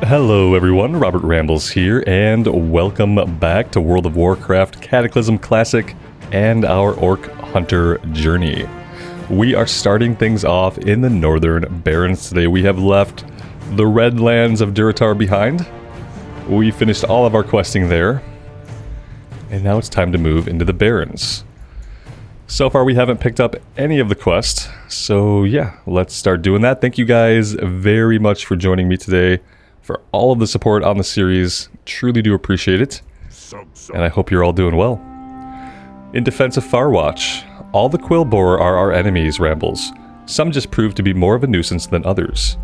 Hello everyone, Robert Rambles here, and welcome back to World of Warcraft Cataclysm Classic and our Orc Hunter journey. We are starting things off in the northern Barrens today. We have left the red lands of Durotar behind. We finished all of our questing there, and now it's time to move into the Barrens. So far we haven't picked up any of the quests, so yeah, let's start doing that. Thank you guys very much for joining me today, for all of the support on the series. Truly do appreciate it, and I hope you're all doing well. In defense of Farwatch, all the Quillboar are our enemies, Rambles. Some just prove to be more of a nuisance than others.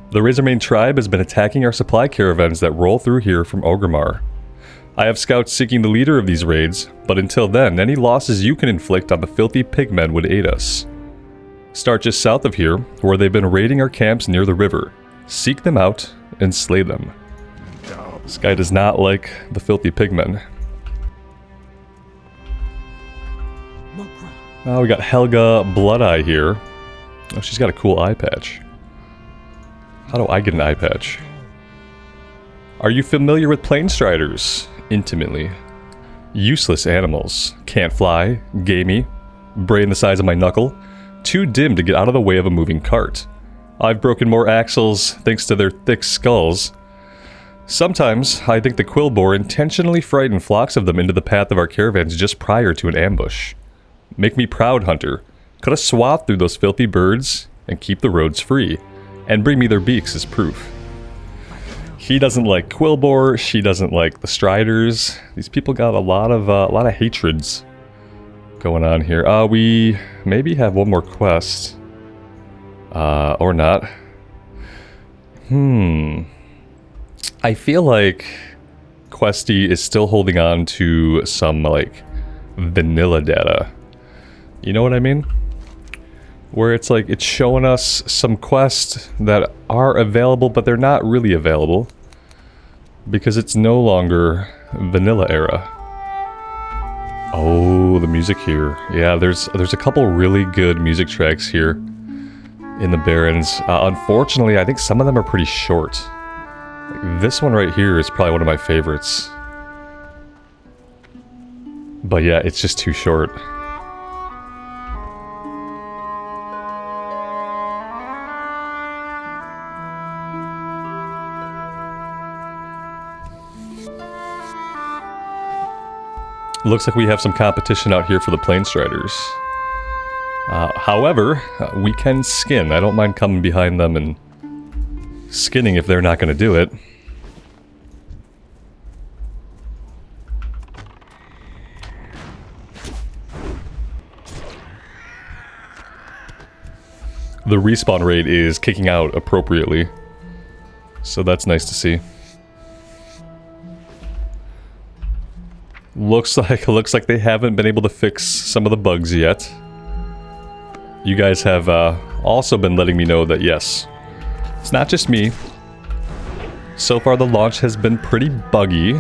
The Razormane tribe has been attacking our supply caravans that roll through here from Orgrimmar. I have scouts seeking the leader of these raids, but until then, any losses you can inflict on the filthy pigmen would aid us. Start just south of here, where they've been raiding our camps near the river. Seek them out and slay them. This guy does not like the filthy pigmen. Now we got Helga Bloodeye here. Oh, she's got a cool eye patch. How do I get an eye patch? Are you familiar with Planestriders? Intimately. Useless animals. Can't fly, gamey, brain the size of my knuckle, too dim to get out of the way of a moving cart. I've broken more axles thanks to their thick skulls. Sometimes I think the Quillboar intentionally frighten flocks of them into the path of our caravans just prior to an ambush. Make me proud, Hunter. Cut a swath through those filthy birds and keep the roads free, and bring me their beaks as proof. He doesn't like Quillboar, she doesn't like the Striders. These people got a lot of hatreds going on here. We maybe have one more quest. Or not. I feel like Questie is still holding on to some, like, vanilla data. You know what I mean? Where it's like, it's showing us some quests that are available, but they're not really available. Because it's no longer vanilla era. Oh, the music here. Yeah, there's a couple really good music tracks here in the Barrens. Unfortunately, I think some of them are pretty short. Like, this one right here is probably one of my favorites. But yeah, it's just too short. Looks like we have some competition out here for the Planestriders. However, we can skin. I don't mind coming behind them and skinning if they're not going to do it. The respawn rate is kicking out appropriately, so that's nice to see. Looks like they haven't been able to fix some of the bugs yet. You guys have also been letting me know that yes, it's not just me. So far the launch has been pretty buggy.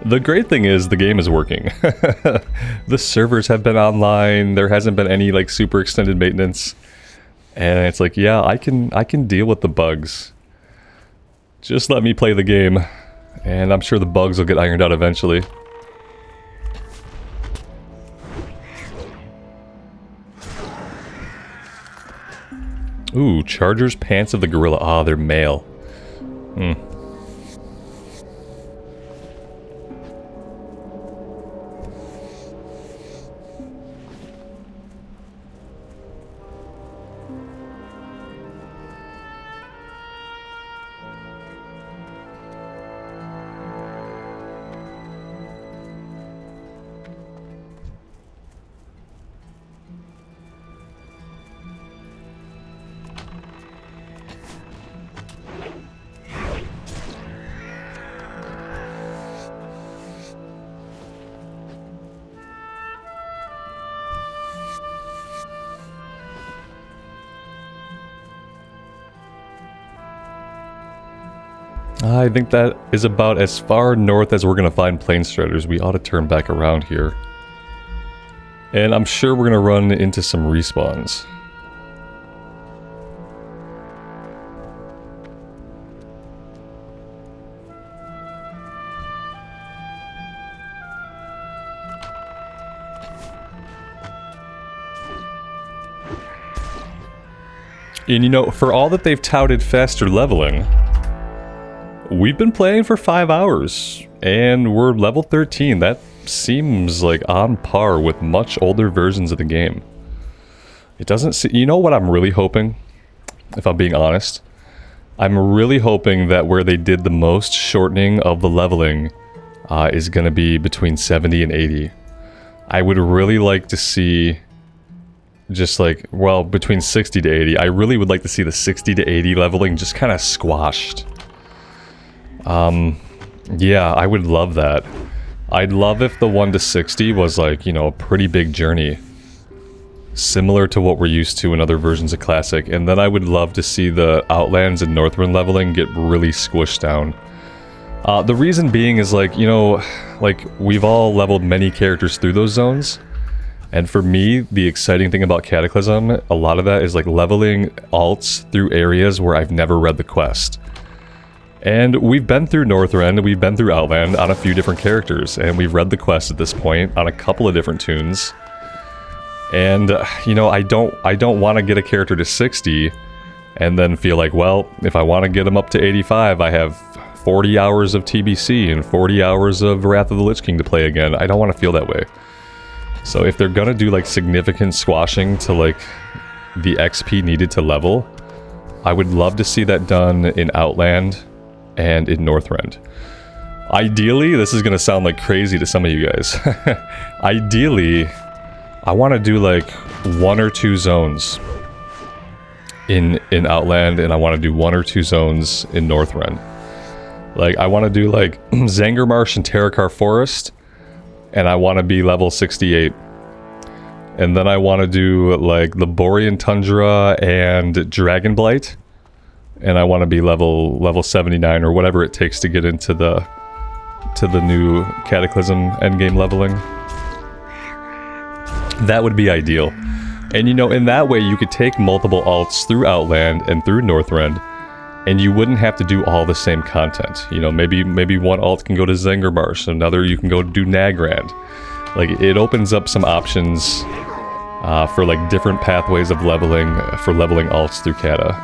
The great thing is the game is working. The servers have been online. There hasn't been any like super extended maintenance. And it's like, yeah, I can deal with the bugs. Just let me play the game. And I'm sure the bugs will get ironed out eventually. Ooh, Charger's Pants of the Gorilla. Ah, they're male. I think that is about as far north as we're going to find Planestriders. We ought to turn back around here. And I'm sure we're going to run into some respawns. And you know, for all that they've touted faster leveling, we've been playing for 5 hours, and we're level 13. That seems like on par with much older versions of the game. It doesn't see, you know what I'm really hoping, if I'm being honest? I'm really hoping that where they did the most shortening of the leveling is going to be between 70 and 80. I would really like to see just like, well, between 60 to 80. I really would like to see the 60 to 80 leveling just kind of squashed. Yeah, I would love that. I'd love if the 1 to 60 was like, you know, a pretty big journey. Similar to what we're used to in other versions of Classic. And then I would love to see the Outlands and Northrend leveling get really squished down. The reason being is like, you know, like we've all leveled many characters through those zones. And for me, the exciting thing about Cataclysm, a lot of that is like leveling alts through areas where I've never read the quest. And we've been through Northrend, we've been through Outland on a few different characters, and we've read the quest at this point on a couple of different tunes. And, you know, I don't want to get a character to 60 and then feel like, well, if I want to get them up to 85, I have 40 hours of TBC and 40 hours of Wrath of the Lich King to play again. I don't want to feel that way. So if they're gonna do like significant squashing to like the XP needed to level, I would love to see that done in Outland and in Northrend. Ideally, this is gonna sound like crazy to some of you guys. Ideally, I want to do like 1 or 2 zones in Outland, and I want to do 1 or 2 zones in Northrend. Like I want to do like Zangarmarsh and Terakar Forest, and I want to be level 68. And then I want to do like the Borean Tundra and Dragonblight, and I want to be level 79 or whatever it takes to get into the new Cataclysm endgame leveling. That would be ideal. And you know, in that way you could take multiple alts through Outland and through Northrend, and you wouldn't have to do all the same content. You know, maybe one alt can go to Zangarmarsh, another you can go do Nagrand. Like, it opens up some options for like different pathways of leveling, for leveling alts through Kata.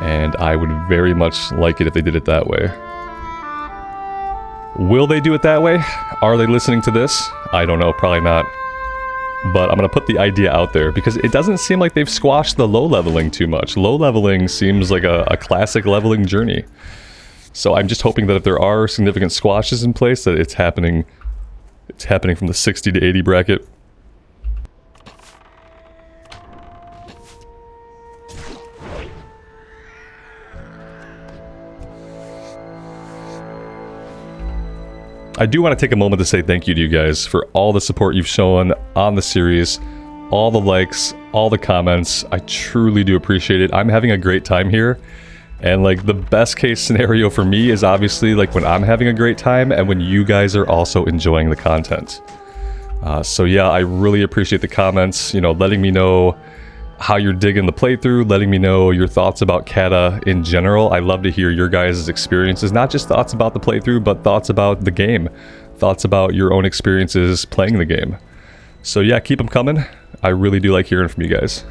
And I would very much like it if they did it that way. Will they do it that way? Are they listening to this? I don't know, probably not. But I'm going to put the idea out there, because it doesn't seem like they've squashed the low leveling too much. Low leveling seems like a classic leveling journey. So I'm just hoping that if there are significant squashes in place, that it's happening from the 60 to 80 bracket. I do want to take a moment to say thank you to you guys for all the support you've shown on the series, all the likes, all the comments. I truly do appreciate it. I'm having a great time here, and like the best case scenario for me is obviously like when I'm having a great time and when you guys are also enjoying the content. So yeah, I really appreciate the comments, you know, letting me know how you're digging the playthrough, letting me know your thoughts about Kata in general. I love to hear your guys' experiences, not just thoughts about the playthrough, but thoughts about the game, thoughts about your own experiences playing the game. So yeah, keep them coming. I really do like hearing from you guys.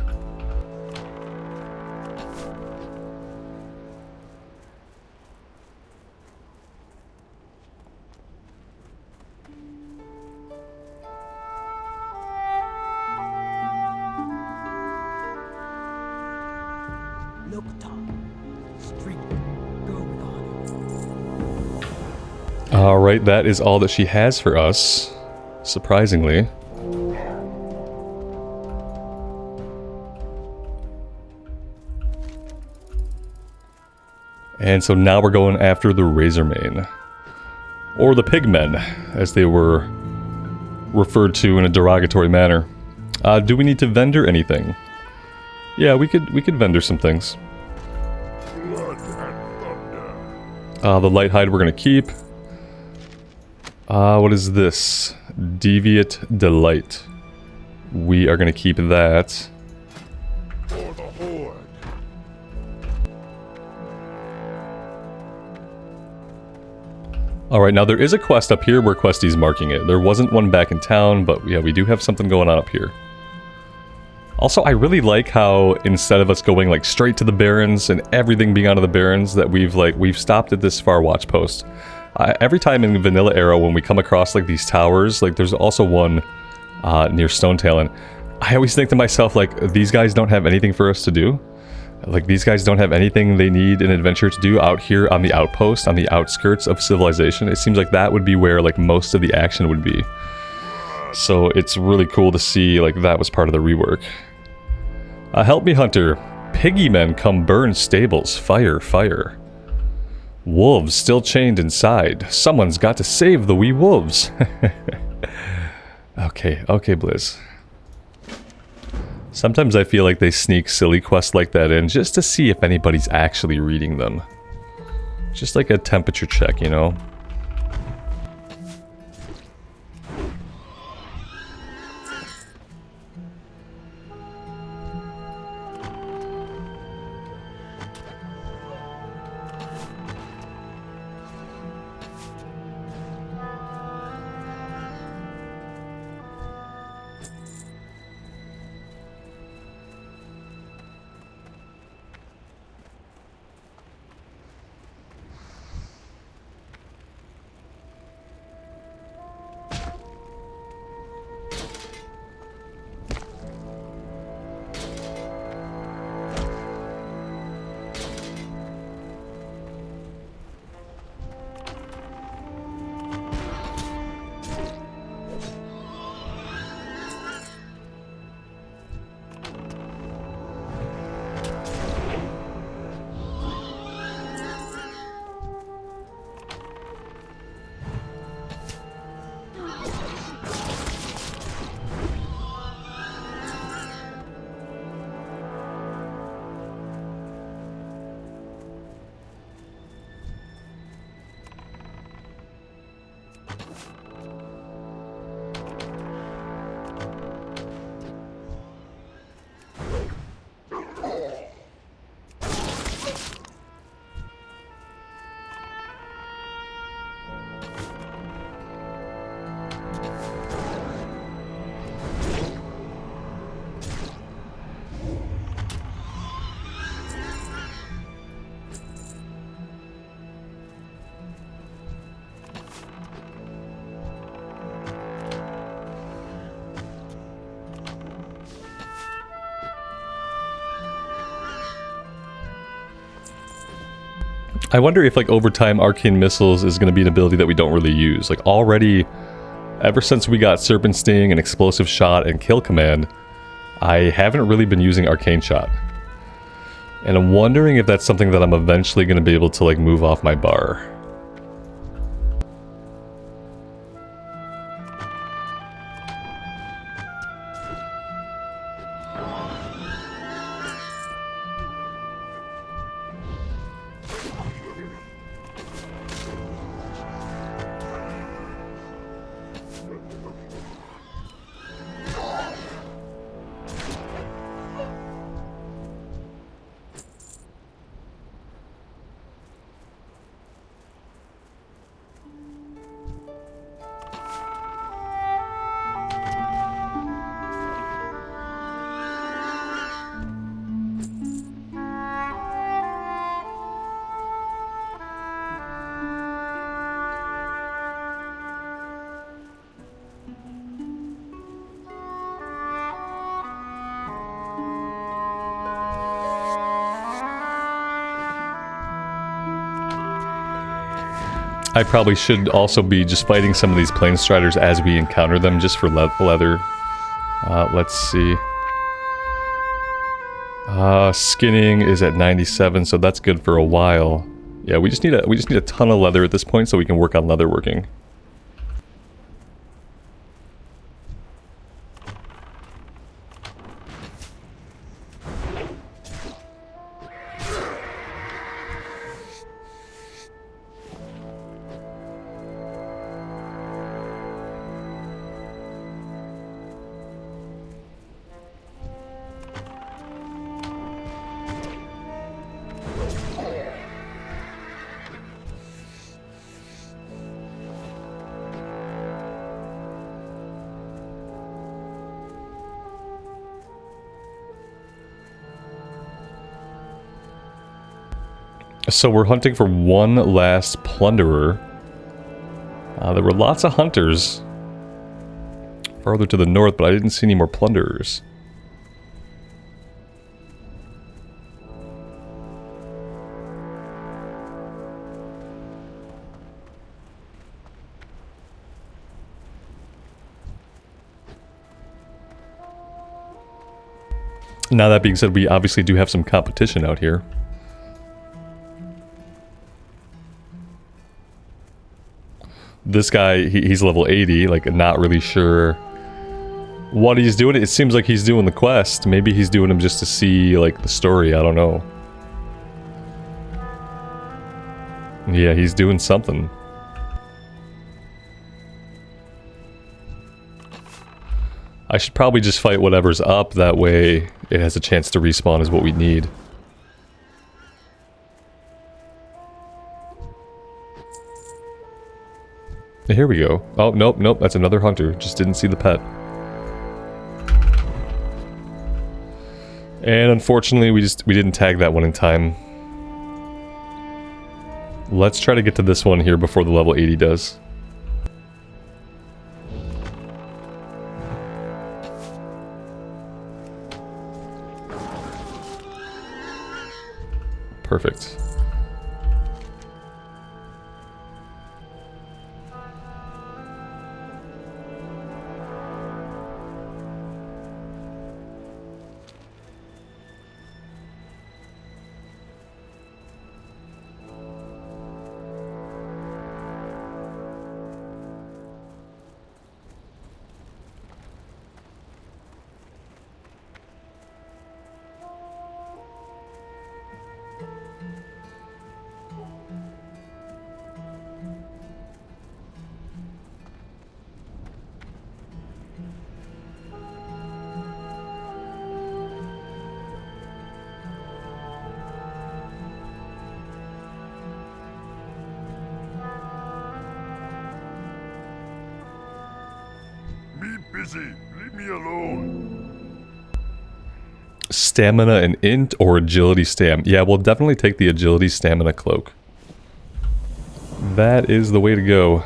Alright, that is all that she has for us, surprisingly. And so now we're going after the Razormane. Or the Pigmen, as they were referred to in a derogatory manner. Do we need to vendor anything? Yeah, we could vendor some things. The Lighthide we're gonna keep. What is this? Deviate Delight. We are gonna keep that. Alright, now there is a quest up here where Questie's marking it. There wasn't one back in town, but yeah, we do have something going on up here. Also, I really like how instead of us going like straight to the Barrens and everything being out of the Barrens, that we've stopped at this far watch post. Every time in Vanilla Era when we come across like these towers, like there's also one near Stonetail, and I always think to myself, like, these guys don't have anything for us to do. Like, these guys don't have anything they need an adventure to do out here on the outpost, on the outskirts of civilization. It seems like that would be where, like, most of the action would be. So it's really cool to see, like, that was part of the rework. Help me, Hunter. Piggy men come burn stables. Fire, fire. Wolves still chained inside. Someone's got to save the wee wolves. Okay, Blizz. Sometimes I feel like they sneak silly quests like that in just to see if anybody's actually reading them. Just like a temperature check, you know? I wonder if, like, over time, Arcane Missiles is going to be an ability that we don't really use. Like, already, ever since we got Serpent Sting and Explosive Shot and Kill Command, I haven't really been using Arcane Shot. And I'm wondering if that's something that I'm eventually going to be able to, like, move off my bar. I probably should also be just fighting some of these Planestriders as we encounter them, just for leather. Let's see. Skinning is at 97, so that's good for a while. Yeah, we just need a ton of leather at this point so we can work on leatherworking. So we're hunting for one last plunderer. There were lots of hunters farther to the north, but I didn't see any more plunderers. Now that being said, we obviously do have some competition out here. This guy, he's level 80, like not really sure what he's doing. It seems like he's doing the quest. Maybe he's doing them just to see like the story, I don't know. Yeah, he's doing something. I should probably just fight whatever's up, that way it has a chance to respawn is what we need. Here we go. Oh, nope, nope, that's another hunter. Just didn't see the pet. And unfortunately, we didn't tag that one in time. Let's try to get to this one here before the level 80 does. Perfect. Leave me alone. Stamina and int or agility stam? Yeah, we'll definitely take the agility stamina cloak. That is the way to go.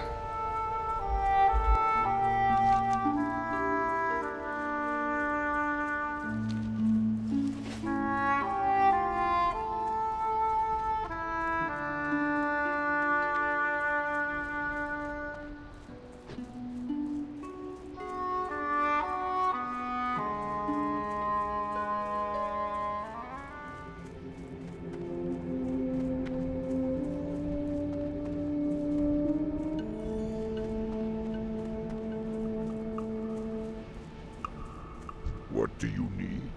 What do you need?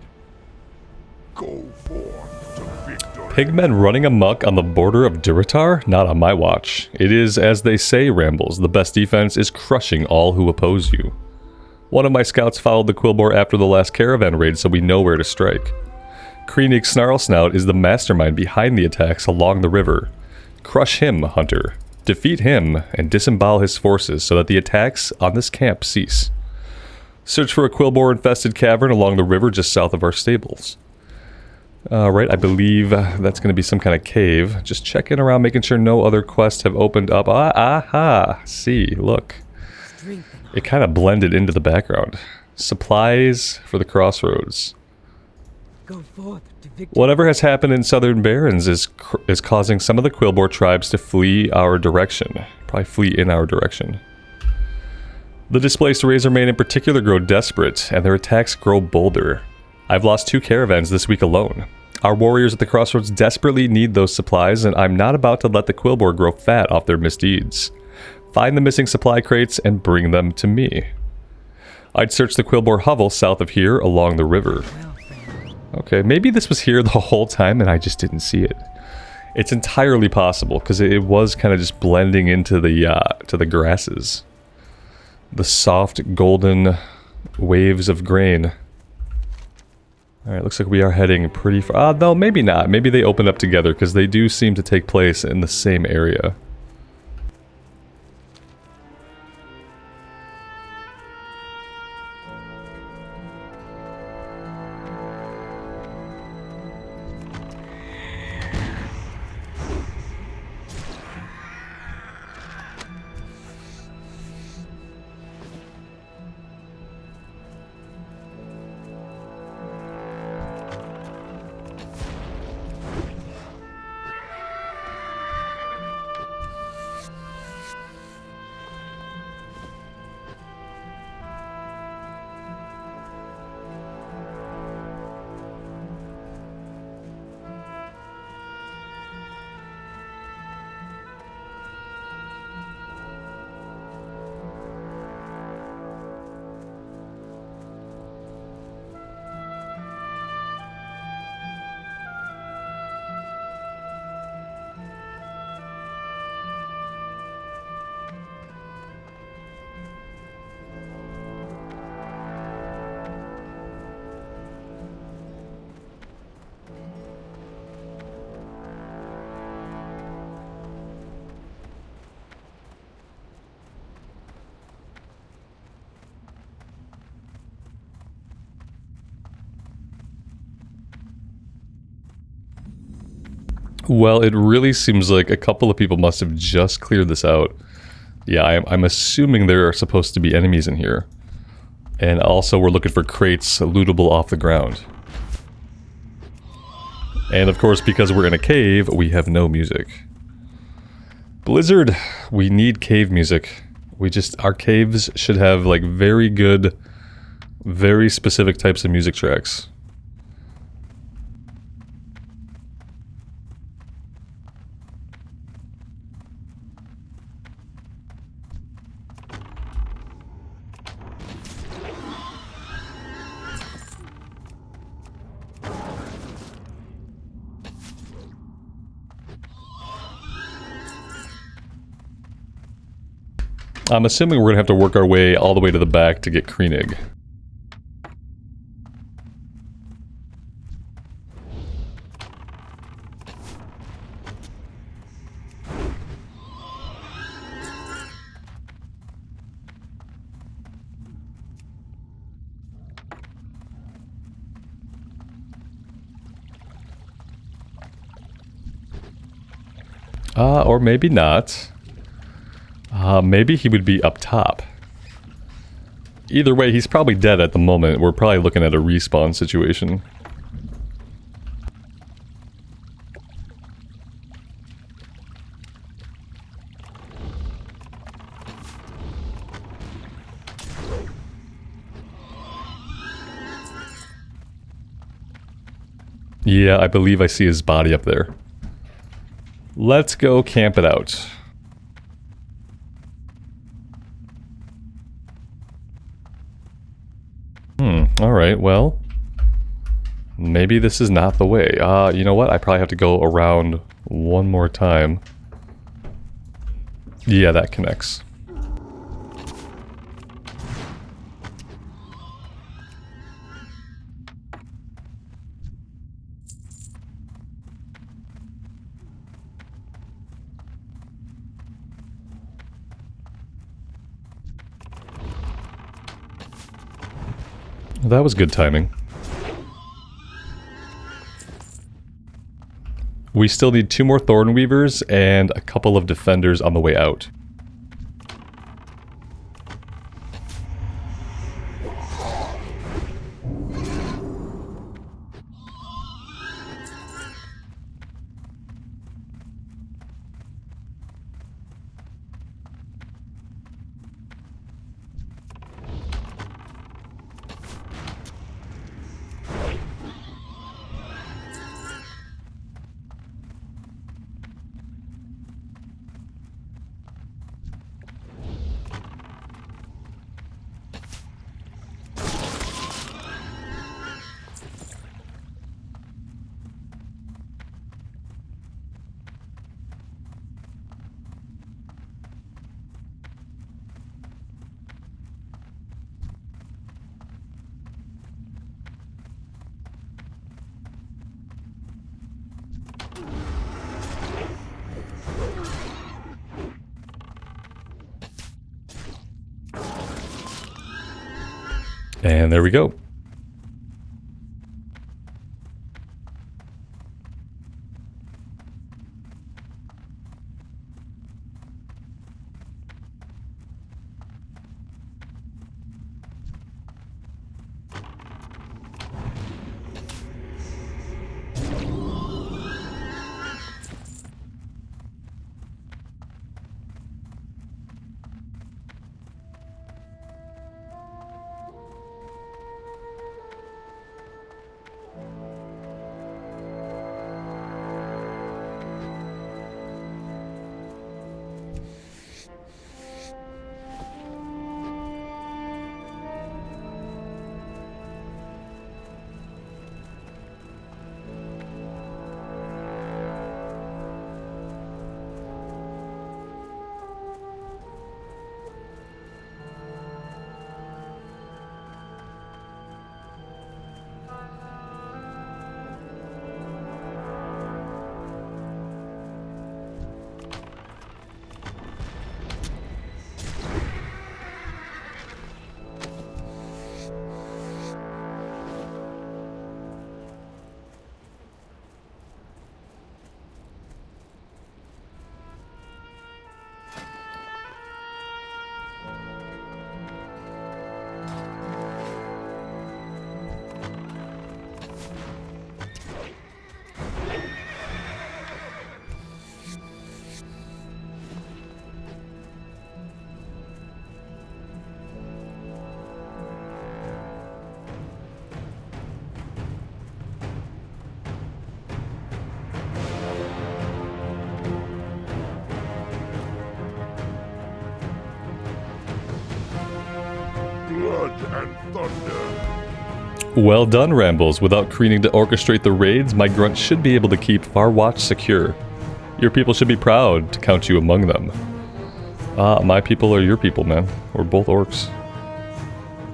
Go forth to victory. Pigmen running amok on the border of Durotar? Not on my watch. It is, as they say, Rambles, the best defense is crushing all who oppose you. One of my scouts followed the Quillbore after the last caravan raid, so we know where to strike. Kenig's Snarlsnout is the mastermind behind the attacks along the river. Crush him, Hunter. Defeat him, and disembowel his forces so that the attacks on this camp cease. Search for a Quillbore-infested cavern along the river just south of our stables. Right, I believe that's going to be some kind of cave. Just checking around, making sure no other quests have opened up. Aha! See, look. It kind of blended into the background. Supplies for the crossroads. Go forth to victory. Whatever has happened in southern Barrens is causing some of the Quillbore tribes to flee our direction. Probably flee in our direction. The displaced Razormain in particular grow desperate, and their attacks grow bolder. I've lost 2 caravans this week alone. Our warriors at the crossroads desperately need those supplies, and I'm not about to let the Quillbore grow fat off their misdeeds. Find the missing supply crates and bring them to me. I'd search the Quillbore hovel south of here along the river. Okay, maybe this was here the whole time and I just didn't see it. It's entirely possible, because it was kind of just blending into the grasses. The soft golden waves of grain. Alright, looks like we are heading pretty far. No, maybe not. Maybe they opened up together, because they do seem to take place in the same area. Well, it really seems like a couple of people must have just cleared this out. Yeah, I'm assuming there are supposed to be enemies in here. And also we're looking for crates lootable off the ground. And of course, because we're in a cave, we have no music. Blizzard, we need cave music. Our caves should have like very good, very specific types of music tracks. I'm assuming we're going to have to work our way all the way to the back to get Kenig. Or maybe not. Maybe he would be up top. Either way, he's probably dead at the moment. We're probably looking at a respawn situation. Yeah, I believe I see his body up there. Let's go camp it out. Alright, well, maybe this is not the way. You know what? I probably have to go around one more time. Yeah, that connects. That was good timing. We still need 2 more Thornweavers and a couple of defenders on the way out. And there we go. blood and thunder. Well done, Rambles. Without Kenig to orchestrate the raids, my grunt should be able to keep our watch secure. Your people should be proud to count you among them. My people are your people, man. We're both orcs.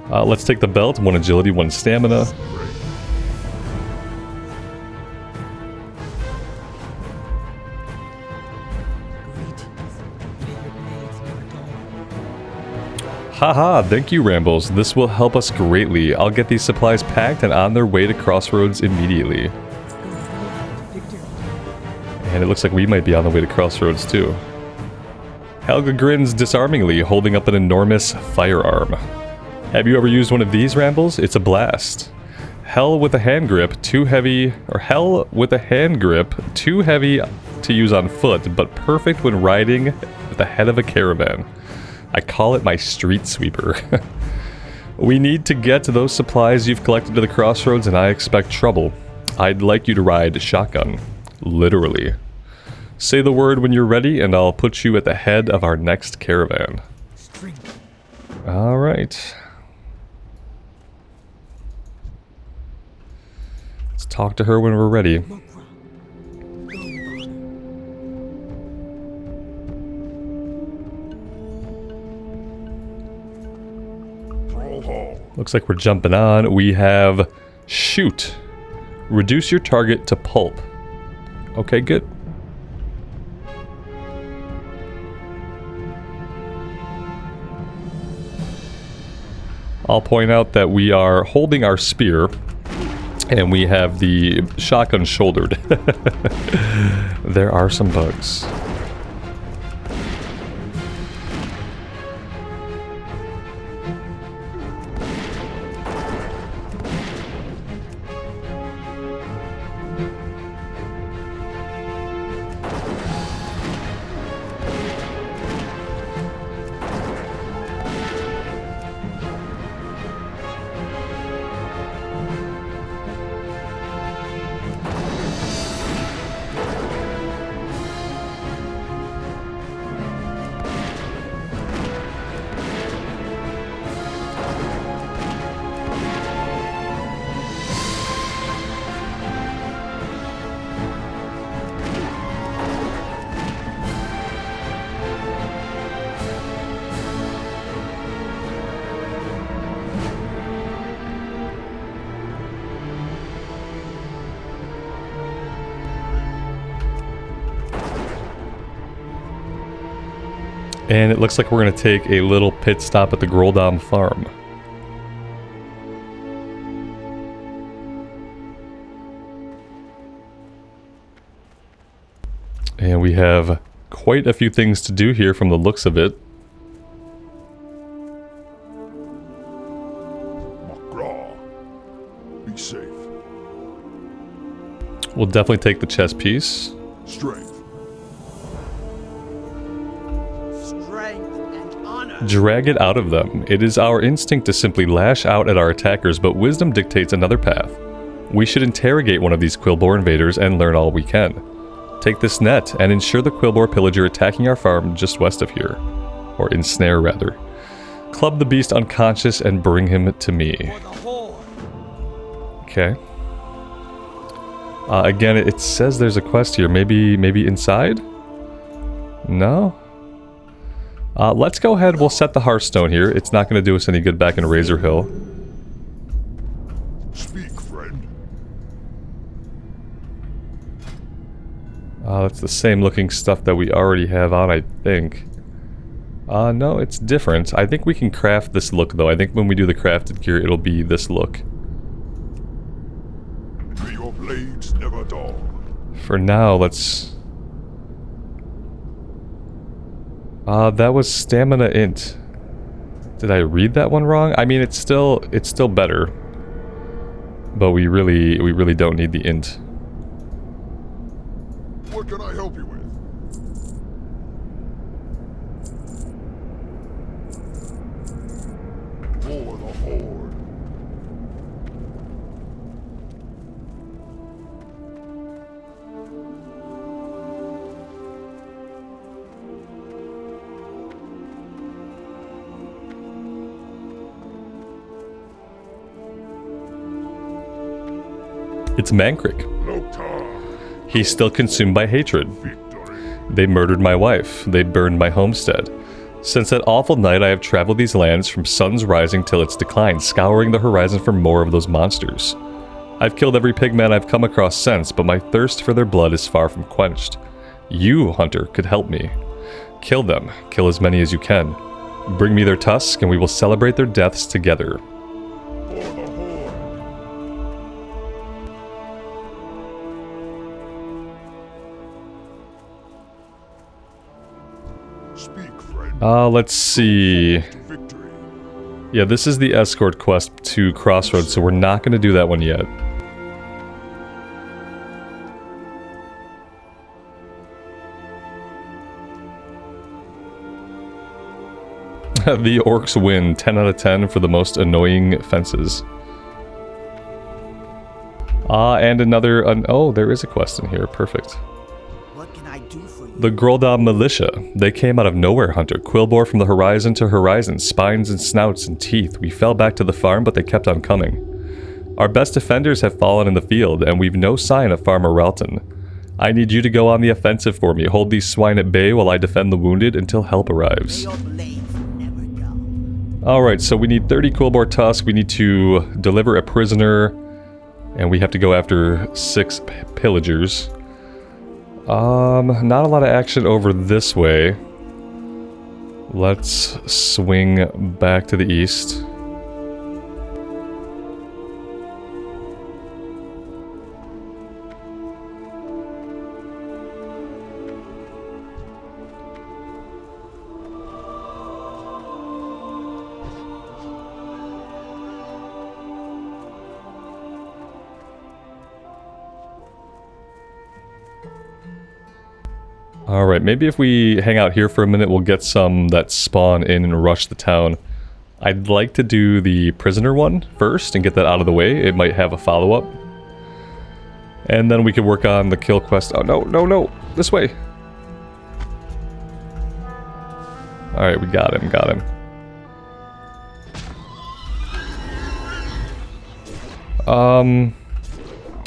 Let's take the belt. 1 agility, 1 stamina. Haha, thank you, Rambles. This will help us greatly. I'll get these supplies packed and on their way to Crossroads immediately. And it looks like we might be on the way to Crossroads too. Helga grins disarmingly, holding up an enormous firearm. Have you ever used one of these, Rambles? It's a blast. Hell with a hand grip, too heavy, or hell with a hand grip, too heavy to use on foot, but perfect when riding at the head of a caravan. I call it my street sweeper. We need to get to those supplies you've collected to the Crossroads, and I expect trouble. I'd like you to ride shotgun. Literally. Say the word when you're ready, and I'll put you at the head of our next caravan. Alright. Let's talk to her when we're ready. Looks like we're jumping on. We have shoot. Reduce your target to pulp. Okay, good. I'll point out that we are holding our spear and we have the shotgun shouldered. There are some bugs. And it looks like we're going to take a little pit stop at the Grom'gol farm. And we have quite a few things to do here from the looks of it. Be safe. We'll definitely take the chest piece. Strength. Drag it out of them. It is our instinct to simply lash out at our attackers, but wisdom dictates another path. We should interrogate one of these Quillbore invaders and learn all we can. Take this net and ensure the Quillbore pillager attacking our farm just west of here. Or ensnare, rather. Club the beast unconscious and bring him to me. Okay. Again, it says there's a quest here. Maybe inside? No? Let's go ahead. We'll set the Hearthstone here. It's not going to do us any good back in Razor Hill. Speak, friend. That's the same looking stuff that we already have on, I think. No, it's different. I think we can craft this look, though. I think when we do the crafted gear, it'll be this look. May your blades never dull. For now, let's... that was stamina int. Did I read that one wrong? I mean, it's still better. But we really don't need the int. What can I help you with? For the Horde. It's Mankrik. Loktar. He's still consumed by hatred. Victory. They murdered my wife. They burned my homestead. Since that awful night, I have traveled these lands from sun's rising till its decline, scouring the horizon for more of those monsters. I've killed every pigman I've come across since, but my thirst for their blood is far from quenched. You, Hunter, could help me. Kill them. Kill as many as you can. Bring me their tusks, and we will celebrate their deaths together. For the Horde. Speak, friend. Let's see. Victory. Yeah, this is the escort quest to Crossroads, so we're not going to do that one yet. The orcs win 10 out of 10 for the most annoying fences. And another... oh, there is a quest in here. Perfect. What can I do for you? The Grom'gol militia. They came out of nowhere, Hunter. Quillbore from the horizon to horizon. Spines and snouts and teeth. We fell back to the farm, but they kept on coming. Our best defenders have fallen in the field, and we've no sign of Farmer Relton. I need you to go on the offensive for me. Hold these swine at bay while I defend the wounded until help arrives. Your blades never dull. Alright, so we need 30 Quillbore tusks. We need to deliver a prisoner. And we have to go after 6 pillagers. Not a lot of action over this way. Let's swing back to the east. Alright, maybe if we hang out here for a minute, we'll get some that spawn in and rush the town. I'd like to do the prisoner one first and get that out of the way. It might have a follow-up. And then we could work on the kill quest. Oh, no, no, no! This way! Alright, we got him, got him.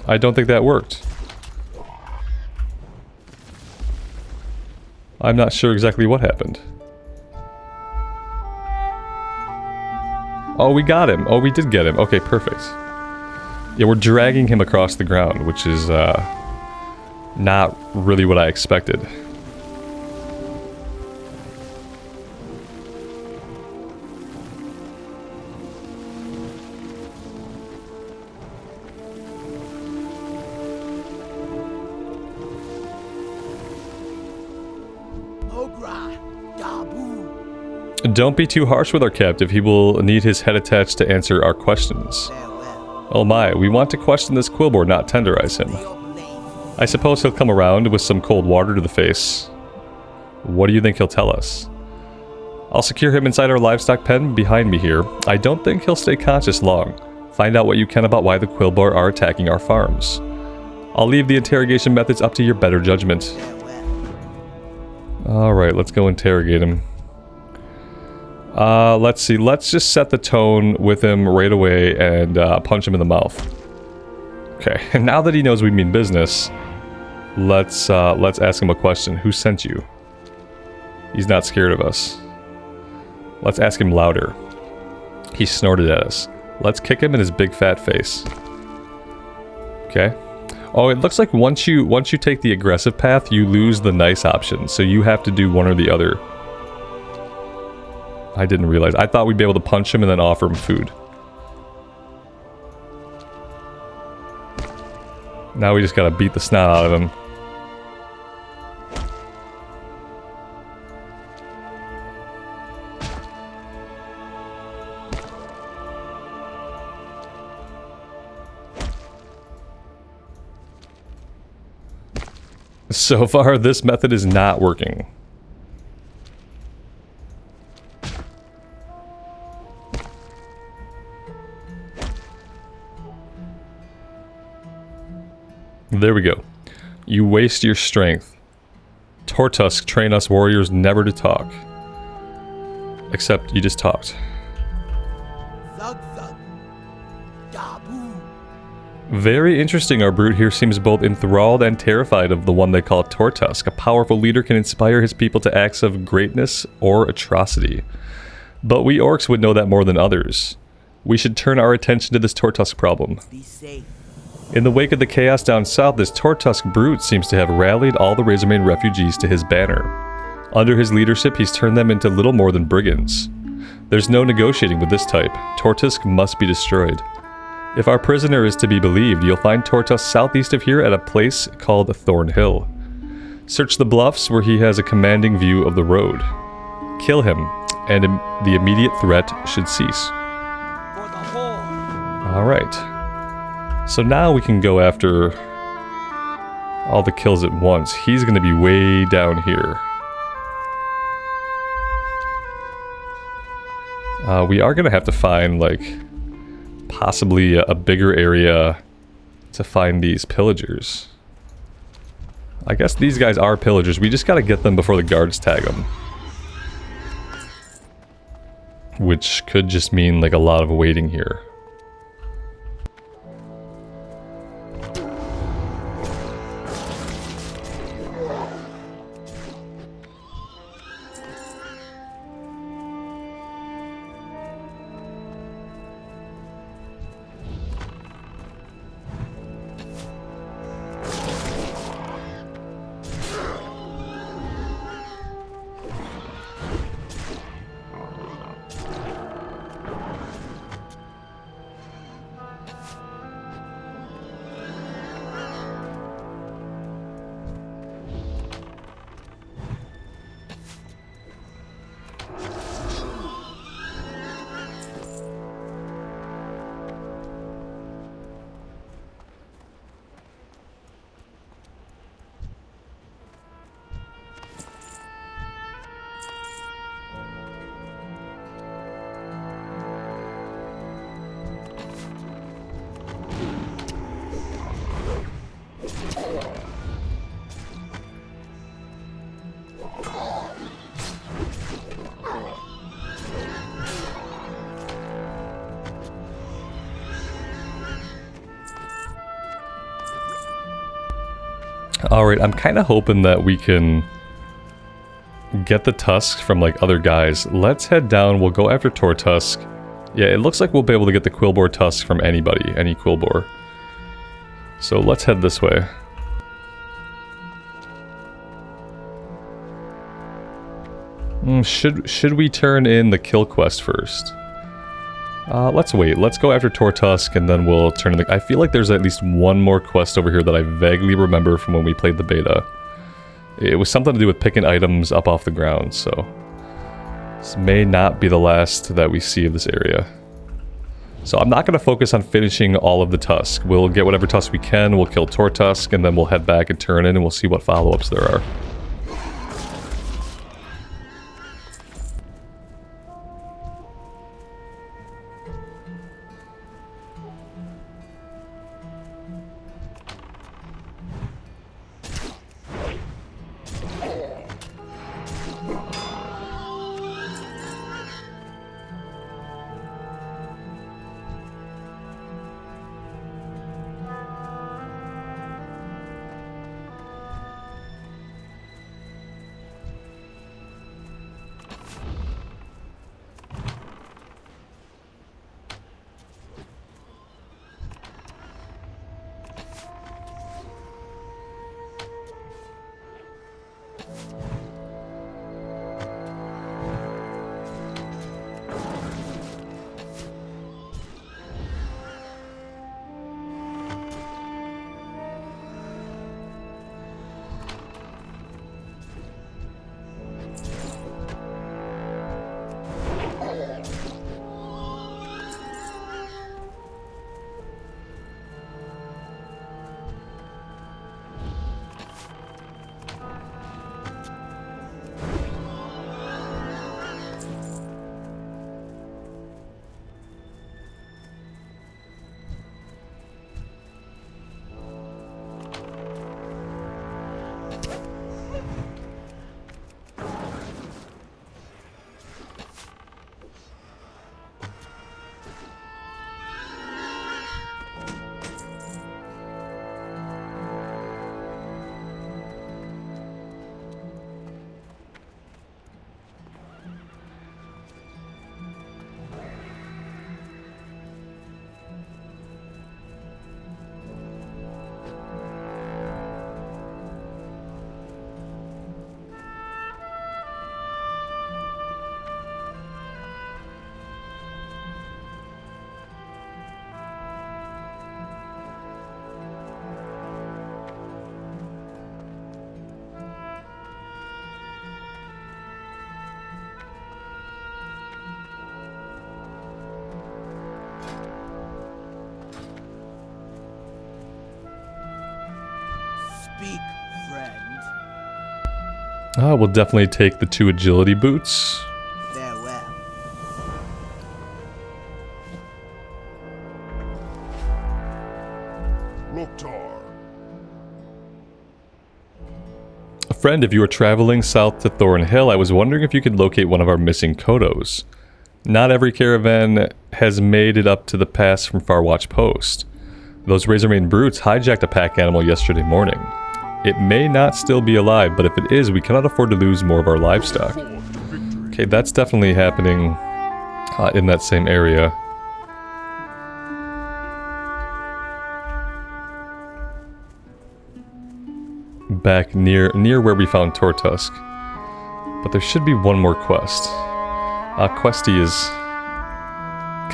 I don't think that worked. I'm not sure exactly what happened. Oh, we got him. Oh, we did get him. Okay, perfect. Yeah, we're dragging him across the ground, which is not really what I expected. Don't be too harsh with our captive. He will need his head attached to answer our questions. Oh my, we want to question this Quillbore, not tenderize him. I suppose he'll come around with some cold water to the face. What do you think he'll tell us? I'll secure him inside our livestock pen behind me here. I don't think he'll stay conscious long. Find out what you can about why the Quillbore are attacking our farms. I'll leave the interrogation methods up to your better judgment. Alright, let's go interrogate him. Let's see. Let's just set the tone with him right away and punch him in the mouth. Okay, and now that he knows we mean business, let's ask him a question. Who sent you? He's not scared of us. Let's ask him louder. He snorted at us. Let's kick him in his big fat face. Okay. Oh, it looks like once you take the aggressive path, you lose the nice option. So you have to do one or the other. I didn't realize. I thought we'd be able to punch him and then offer him food. Now we just gotta beat the snot out of him. So far, this method is not working. There we go. You waste your strength. Tortusk train us warriors never to talk. Except you just talked. Thug thug. Dabu. Very interesting, our brute here seems both enthralled and terrified of the one they call Tortusk. A powerful leader can inspire his people to acts of greatness or atrocity. But we orcs would know that more than others. We should turn our attention to this Tortusk problem. Be safe. In the wake of the chaos down south, this Tortusk brute seems to have rallied all the Razormane refugees to his banner. Under his leadership, he's turned them into little more than brigands. There's no negotiating with this type. Tortusk must be destroyed. If our prisoner is to be believed, you'll find Tortusk southeast of here at a place called Thorn Hill. Search the bluffs where he has a commanding view of the road. Kill him, and the immediate threat should cease. For the horde. Alright. So now we can go after all the kills at once. He's going to be way down here. We are going to have to find, like, possibly a bigger area to find these pillagers. I guess these guys are pillagers. We just got to get them before the guards tag them. Which could just mean, like, a lot of waiting here. Alright, I'm kind of hoping that we can get the tusks from, like, other guys. Let's head down. We'll go after Tortusk. Yeah, it looks like we'll be able to get the Quillboar tusk from anybody, any Quillboar. So let's head this way. Should we turn in the kill quest first? Let's wait. Let's go after Tortusk and then we'll turn in the... I feel like there's at least one more quest over here that I vaguely remember from when we played the beta. It was something to do with picking items up off the ground, so... This may not be the last that we see of this area. So I'm not going to focus on finishing all of the Tusk. We'll get whatever Tusk we can, we'll kill Tortusk, and then we'll head back and turn in and we'll see what follow-ups there are. We'll definitely take the 2 agility boots. Farewell. Loktar. Friend, if you were traveling south to Thornhill, I was wondering if you could locate one of our missing Cottos. Not every caravan has made it up to the pass from Farwatch Post. Those Razormane brutes hijacked a pack animal yesterday morning. It may not still be alive, but if it is, we cannot afford to lose more of our livestock. Forth to victory. Okay, that's definitely happening in that same area. Back near where we found Tortusk. But there should be one more quest. Questie is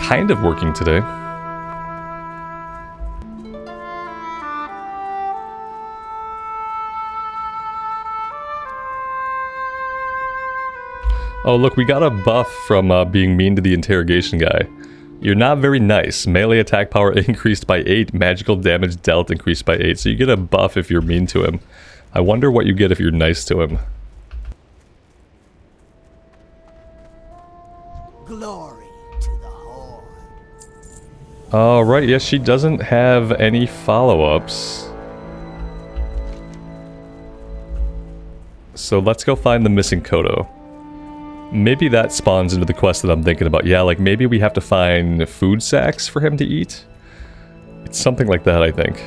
kind of working today. Oh look, we got a buff from being mean to the interrogation guy. You're not very nice. Melee attack power increased by 8, magical damage dealt increased by 8. So you get a buff if you're mean to him. I wonder what you get if you're nice to him. Glory to the Horde. Alright, yes, she doesn't have any follow-ups. So let's go find the missing Cotto. Maybe that spawns into the quest that I'm thinking about. Yeah, like maybe we have to find food sacks for him to eat. It's something like that, I think.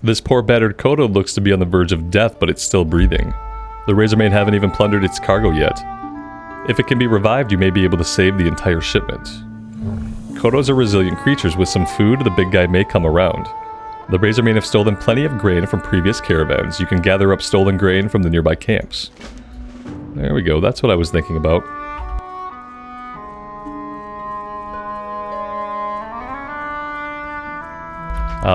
This poor battered Cotto looks to be on the verge of death, but it's still breathing. The Razormane haven't even plundered its cargo yet. If it can be revived, you may be able to save the entire shipment. Cottos are resilient creatures. With some food, the big guy may come around. The Razormane have stolen plenty of grain from previous caravans. You can gather up stolen grain from the nearby camps. There we go, that's what I was thinking about.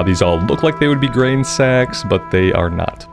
These all look like they would be grain sacks, but they are not.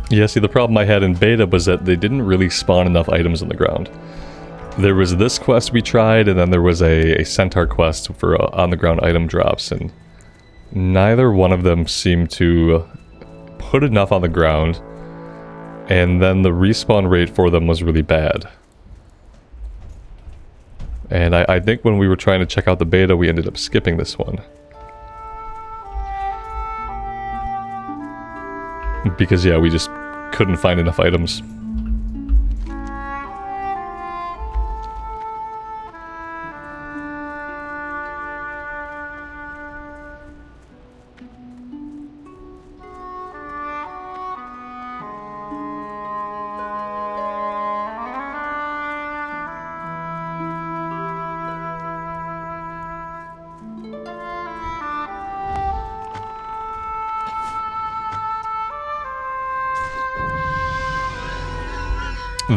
Yeah, see, the problem I had in beta was that they didn't really spawn enough items on the ground. There was this quest we tried, and then there was a centaur quest for on-the-ground item drops, and neither one of them seemed to put enough on the ground, and then the respawn rate for them was really bad. And I think when we were trying to check out the beta, we ended up skipping this one. Because, yeah, we just couldn't find enough items.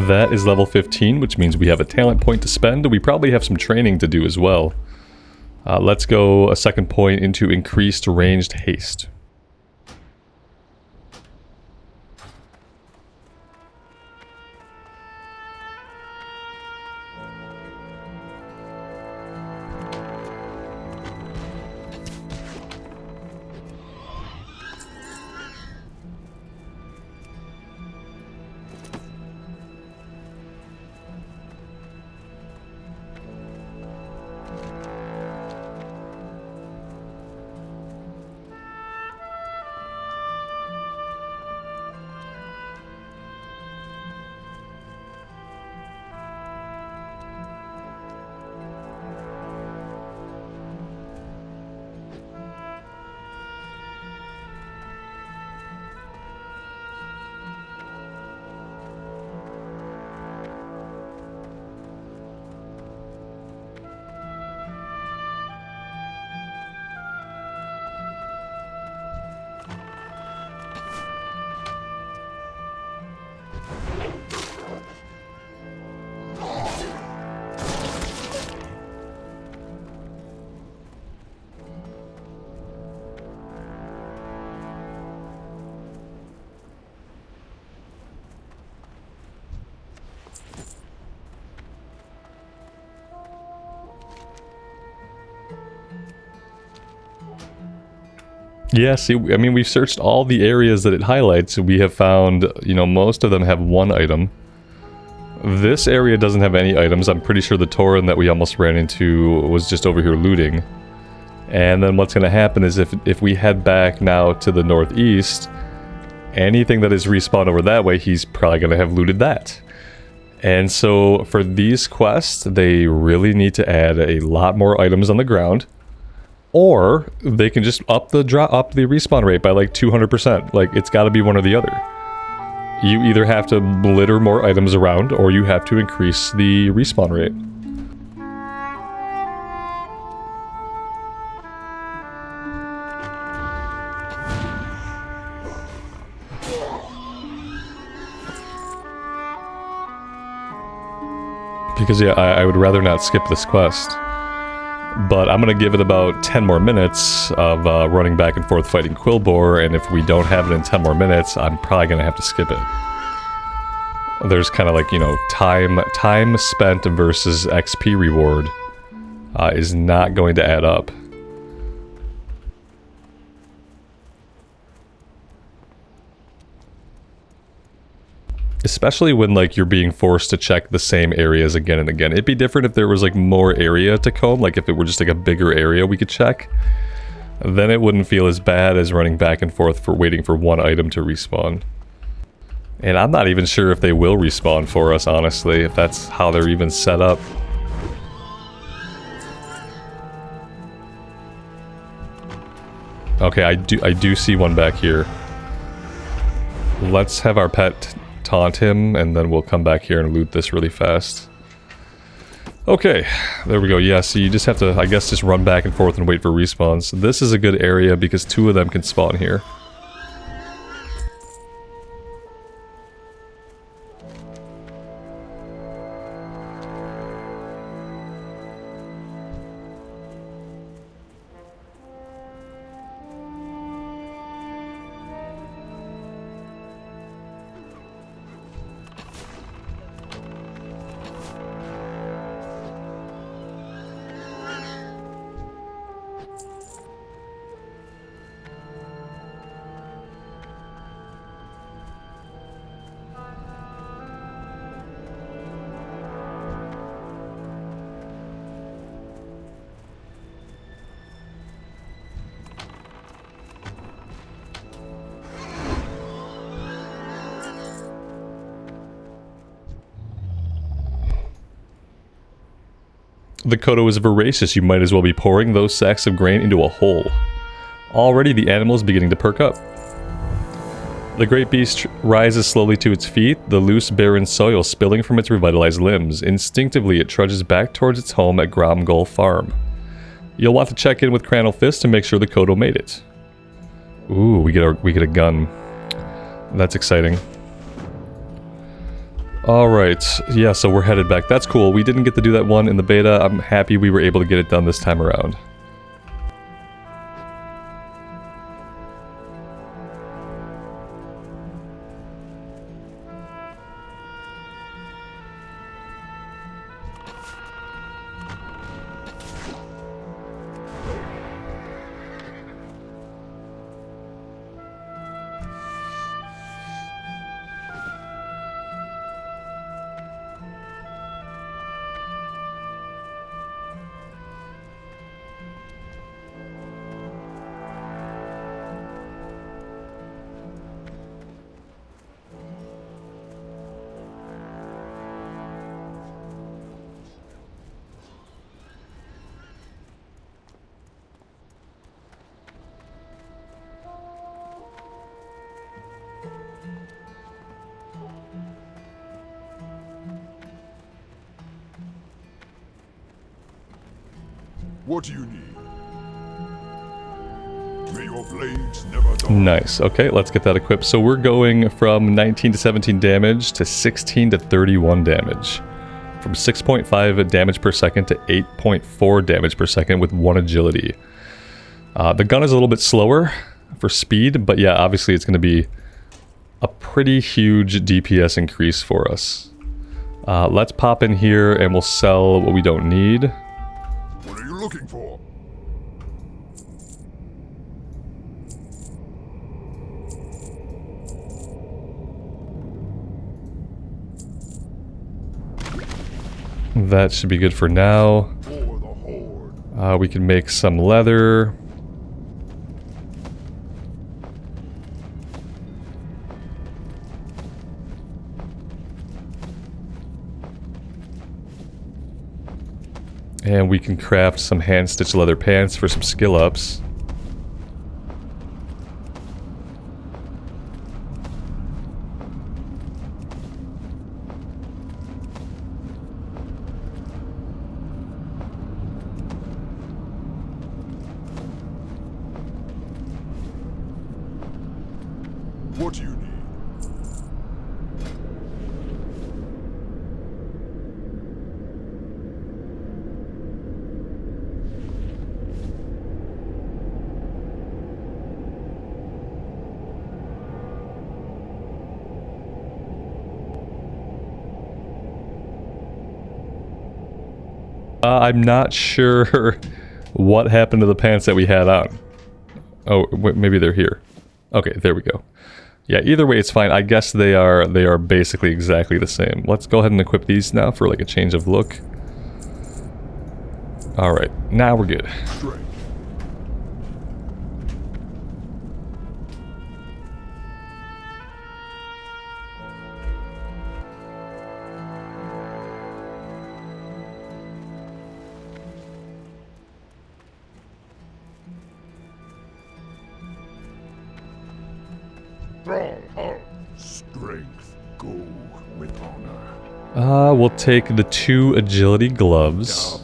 That is level 15, which means we have a talent point to spend. We probably have some training to do as well. Let's go a second point into increased ranged haste. Yeah, see, I mean, we've searched all the areas that it highlights. We have found, you know, most of them have one item. This area doesn't have any items. I'm pretty sure the Tauren that we almost ran into was just over here looting. And then what's going to happen is if we head back now to the northeast, anything that is respawned over that way, he's probably going to have looted that. And so for these quests, they really need to add a lot more items on the ground. Or they can just up the respawn rate by like 200%. Like, it's got to be one or the other. You either have to litter more items around, or you have to increase the respawn rate. Because, yeah, I would rather not skip this quest. But I'm going to give it about 10 more minutes of running back and forth fighting Quillboar, and if we don't have it in 10 more minutes, I'm probably going to have to skip it. There's kind of like, you know, time spent versus XP reward is not going to add up. Especially when, like, you're being forced to check the same areas again and again. It'd be different if there was, like, more area to comb. Like, if it were just, like, a bigger area we could check. Then it wouldn't feel as bad as running back and forth for waiting for one item to respawn. And I'm not even sure if they will respawn for us, honestly. If that's how they're even set up. Okay, I do see one back here. Let's have our pet taunt him, and then we'll come back here and loot this really fast. Okay, there we go. Yeah, so you just have to, I guess, just run back and forth and wait for respawns. This is a good area because two of them can spawn here. The Cotto is voracious. You might as well be pouring those sacks of grain into a hole. Already the animal is beginning to perk up. The great beast rises slowly to its feet, the loose barren soil spilling from its revitalized limbs. Instinctively it trudges back towards its home at Grom'gol farm. You'll want to check in with Crannel Fist to make sure the Cotto made it. Ooh, we get a gun. That's exciting. Alright, yeah, so we're headed back. That's cool. We didn't get to do that one in the beta. I'm happy we were able to get it done this time around. What do you need? May your blades never die. Nice. Okay, let's get that equipped. So we're going from 19 to 17 damage to 16 to 31 damage. From 6.5 damage per second to 8.4 damage per second with 1 agility. The gun is a little bit slower for speed, but yeah, obviously it's going to be a pretty huge DPS increase for us. Let's pop in here and we'll sell what we don't need. What are you looking for? That should be good for now. For the horde. We can make some leather. And we can craft some hand-stitched leather pants for some skill ups. What do you need? I'm not sure what happened to the pants that we had on. Oh, maybe they're here. Okay, there we go. Yeah, either way it's fine. I guess they are basically exactly the same. Let's go ahead and equip these now for like a change of look. Alright, now we're good. Strength. Strength, go with honor. We'll take the 2 agility gloves.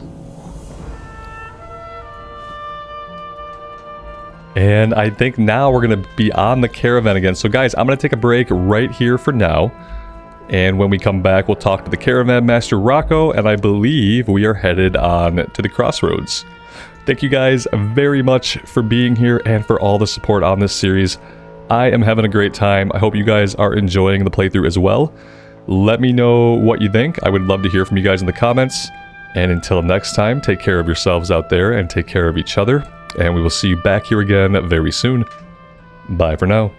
And I think now we're going to be on the caravan again. So guys, I'm going to take a break right here for now. And when we come back, we'll talk to the caravan master Rocco. And I believe we are headed on to the crossroads. Thank you guys very much for being here and for all the support on this series. I am having a great time. I hope you guys are enjoying the playthrough as well. Let me know what you think. I would love to hear from you guys in the comments. And until next time, take care of yourselves out there and take care of each other. And we will see you back here again very soon. Bye for now.